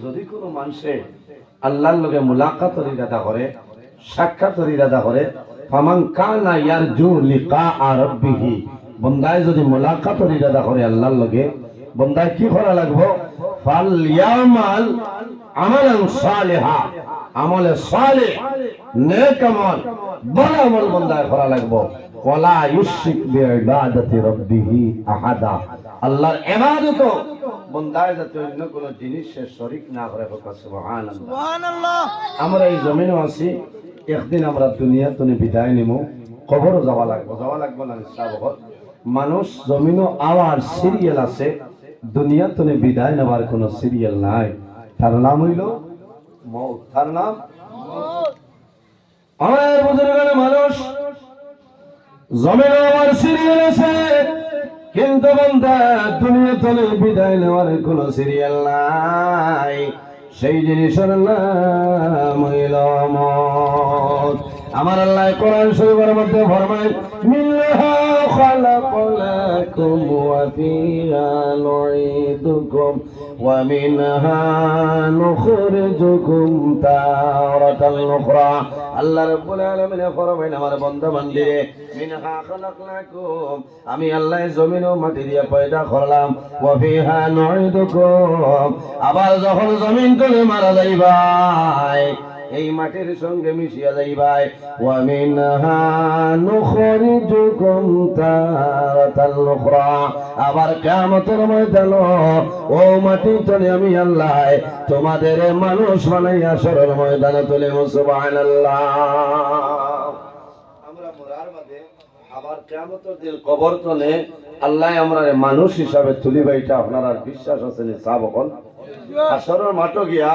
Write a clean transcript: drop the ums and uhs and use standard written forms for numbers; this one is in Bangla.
যদি কোনো মানুষে আল্লাহর লগে মুলাকাতের ইরাদা করে, সাক্ষাতের ইরাদা করে, ফামান কানা ইয়ারজু লিকা রাব্বিহি, বন্দায় যদি মুলাকাতের ইরাদা করে আল্লাহর লগে, বন্দায় কি করা লাগবে? ফালইয়ামাল আমালান সালিহা, আমলে সালেহ, নেক আমল, ভালো আমল বন্দায় করা লাগবে। ওয়ালা ইউশরিক বিইবাদাতি রাব্বিহি আহাদা, আল্লাহর ইবাদত বন্দায় যাতে অন্য কোন জিনিসের শরীক না করে। সুবহানাল্লাহ। আমরা এই জমিনে আছি, একদিন আমরা দুনিয়া থেকে বিদায় নিব, কবরও যাওয়া লাগবে না নিশ্চয়। মানুষ জমিনও আওয়ার সিরিয়াল আছে, দুনিয়া থেকে বিদায় নেবার কোনো সিরিয়াল নাই। তার নাম হইল মওত। তার নাম মওত। আমার বুজুর্গের মানুষ জমিনে আওয়ার সিরিয়াল আছে, কিন্তু বান্দা দুনিয়া থেকে বিদায় নেওয়ার কোন সিরিয়াল নাই। সেই জিনিসের নাম হইল মওত। আমার আল্লাহ কোরআন শরীফের মধ্যে ফরমায়, মিনহা খালাকনাকুম ওয়া ফিহা নুঈদুকুম ওয়া মিনহা নুখরিজুকুম তারাতান উখরা। আল্লাহ রাব্বুল আলামিন ফরমায়, আমার বান্দা বান্দিরে, মিনহা খালাকনাকুম, আমি আল্লাহ জমিন ও মাটি দিয়ে পয়দা করলাম, ওয়া ফিহা নুঈদুকুম, আবার যখন জমিন থেকে মারা যাইবাই এই মাটির সঙ্গে মিশিয়া যাইবাই, ওয়া মিনহা নুখরিজুকুম তারাতান উখরা, আবার কিয়ামতের ময়দানে ও মাটি থেকে আমি আল্লাহ তোমাদের মানুষ বানাইয়া হাশরের ময়দানে তুলিব। সুবহানাল্লাহ। আমরা মরার বাদে আবার কিয়ামতের দিন কবর থেকে আল্লাহ আমরা মানুষ হিসাবে তুলিবা, এটা আপনার আর বিশ্বাস আছে নি? সাহাবগণ হাশরের মাঠে গিয়া